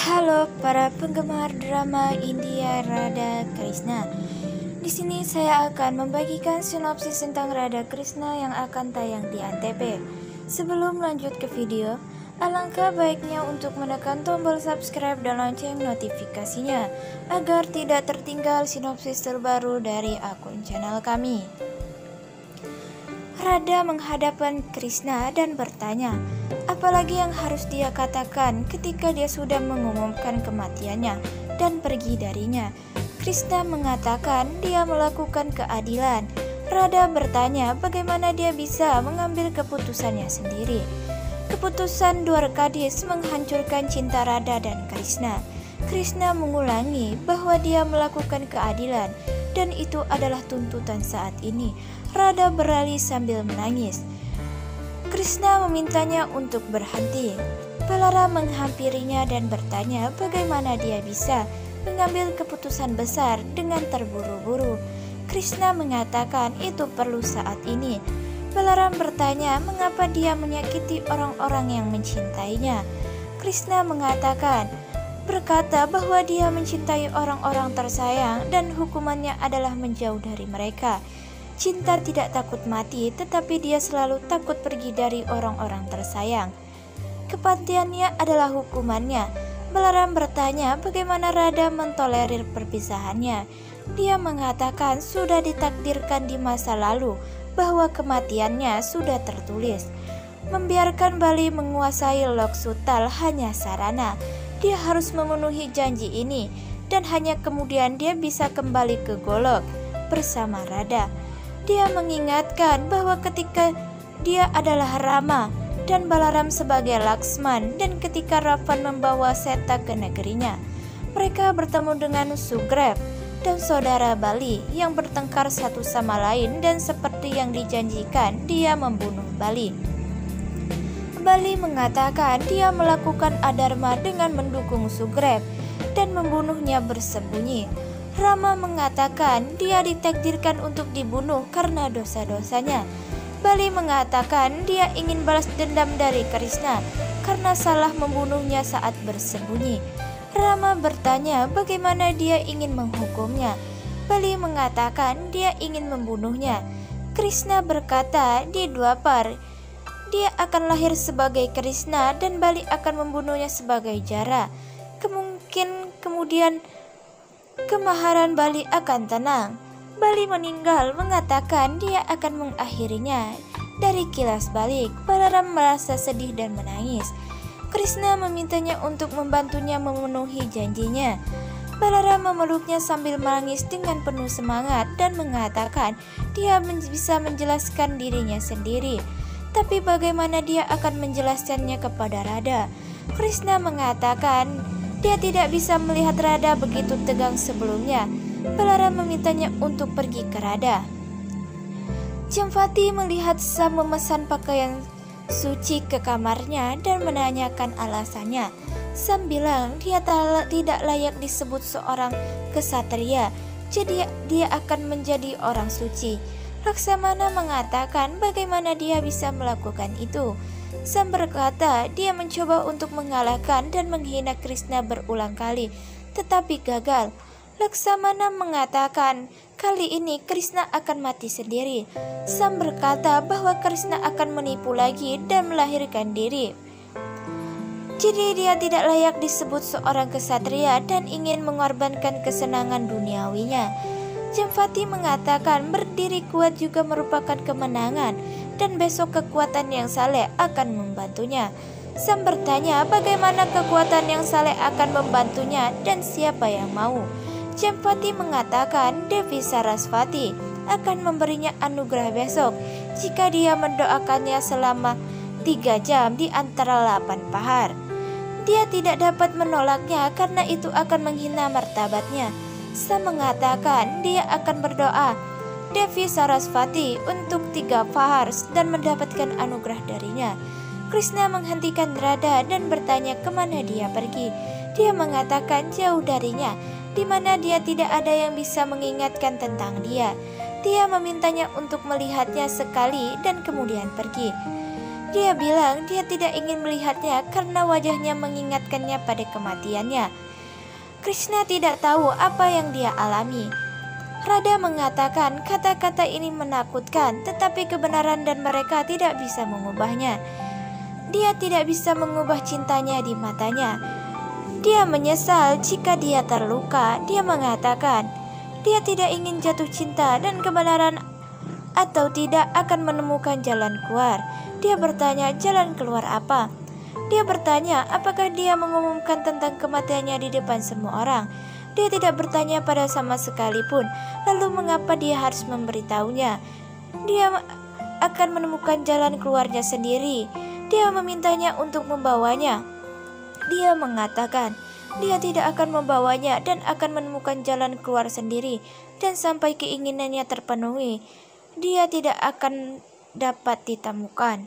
Halo para penggemar drama India Radha Krishna. Di sini saya akan membagikan sinopsis tentang Radha Krishna yang akan tayang di Antv. Sebelum lanjut ke video, alangkah baiknya untuk menekan tombol subscribe dan lonceng notifikasinya agar tidak tertinggal sinopsis terbaru dari akun channel kami. Radha menghadapkan Krishna dan bertanya, apalagi yang harus dia katakan ketika dia sudah mengumumkan kematiannya dan pergi darinya. Krishna mengatakan dia melakukan keadilan. Radha bertanya bagaimana dia bisa mengambil keputusannya sendiri. Keputusan Dwarkadis menghancurkan cinta Radha dan Krishna. Krishna mengulangi bahwa dia melakukan keadilan dan itu adalah tuntutan saat ini. Radha beralih sambil menangis. Krishna memintanya untuk berhenti. Balarama menghampirinya dan bertanya bagaimana dia bisa mengambil keputusan besar dengan terburu-buru. Krishna mengatakan itu perlu saat ini. Balarama bertanya mengapa dia menyakiti orang-orang yang mencintainya. Krishna berkata bahwa dia mencintai orang-orang tersayang dan hukumannya adalah menjauh dari mereka. Cinta tidak takut mati, tetapi dia selalu takut pergi dari orang-orang tersayang. Kematiannya adalah hukumannya. Balarama bertanya bagaimana Radha mentolerir perpisahannya. Dia mengatakan sudah ditakdirkan di masa lalu bahwa kematiannya sudah tertulis. Membiarkan Bali menguasai Loksutal hanya sarana. Dia harus memenuhi janji ini dan hanya kemudian dia bisa kembali ke Golok bersama Radha. Dia mengingatkan bahwa ketika dia adalah Rama dan Balarama sebagai Laksman dan ketika Ravan membawa Seta ke negerinya, mereka bertemu dengan Sugrev dan saudara Bali yang bertengkar satu sama lain dan seperti yang dijanjikan dia membunuh Bali. Bali mengatakan dia melakukan adharma dengan mendukung Sugrev dan membunuhnya bersembunyi. Rama mengatakan dia ditakdirkan untuk dibunuh karena dosa-dosanya. Bali mengatakan dia ingin balas dendam dari Krishna karena salah membunuhnya saat bersembunyi. Rama bertanya bagaimana dia ingin menghukumnya. Bali mengatakan dia ingin membunuhnya. Krishna berkata di Dwapar dia akan lahir sebagai Krishna dan Bali akan membunuhnya sebagai Jara. Kemudian kemaharan Bali akan tenang. Bali meninggal mengatakan dia akan mengakhirinya. Dari kilas balik, Balarama merasa sedih dan menangis. Krishna memintanya untuk membantunya memenuhi janjinya. Balarama memeluknya sambil menangis dengan penuh semangat dan mengatakan dia bisa menjelaskan dirinya sendiri. Tapi bagaimana dia akan menjelaskannya kepada Radha? Krishna mengatakan dia tidak bisa melihat Radha begitu tegang sebelumnya. Balarama memintanya untuk pergi ke Radha. Jampati melihat Sam memesan pakaian suci ke kamarnya dan menanyakan alasannya. Sam bilang dia tidak layak disebut seorang kesatria, jadi dia akan menjadi orang suci. Laksamana mengatakan bagaimana dia bisa melakukan itu. Sam berkata dia mencoba untuk mengalahkan dan menghina Krishna berulang kali, tetapi gagal. Laksamana mengatakan kali ini Krishna akan mati sendiri. Sam berkata bahwa Krishna akan menipu lagi dan melahirkan diri. Jadi dia tidak layak disebut seorang kesatria dan ingin mengorbankan kesenangan duniawinya. Jampati mengatakan berdiri kuat juga merupakan kemenangan dan besok kekuatan yang saleh akan membantunya. Sam bertanya bagaimana kekuatan yang saleh akan membantunya dan siapa yang mau. Jampati mengatakan Devi Sarasvati akan memberinya anugerah besok jika dia mendoakannya selama 3 jam di antara 8 pahar. Dia tidak dapat menolaknya karena itu akan menghina martabatnya. Sam mengatakan dia akan berdoa Devi Sarasvati untuk 3 pahar dan mendapatkan anugerah darinya. Krishna menghentikan Radha dan bertanya kemana dia pergi. Dia mengatakan jauh darinya, di mana dia tidak ada yang bisa mengingatkan tentang dia. Dia memintanya untuk melihatnya sekali dan kemudian pergi. Dia bilang dia tidak ingin melihatnya karena wajahnya mengingatkannya pada kematiannya. Krishna tidak tahu apa yang dia alami. Radha mengatakan kata-kata ini menakutkan, tetapi kebenaran dan mereka tidak bisa mengubahnya. Dia tidak bisa mengubah cintanya di matanya. Dia menyesal jika dia terluka. Dia mengatakan dia tidak ingin jatuh cinta dan kebenaran atau tidak akan menemukan jalan keluar. Dia bertanya jalan keluar apa? Dia bertanya apakah dia mengumumkan tentang kematiannya di depan semua orang. Dia tidak bertanya pada sama sekalipun. Lalu mengapa dia harus memberitahunya? Dia akan menemukan jalan keluarnya sendiri. Dia memintanya untuk membawanya. Dia mengatakan dia tidak akan membawanya dan akan menemukan jalan keluar sendiri. Dan sampai keinginannya terpenuhi, dia tidak akan dapat ditemukan.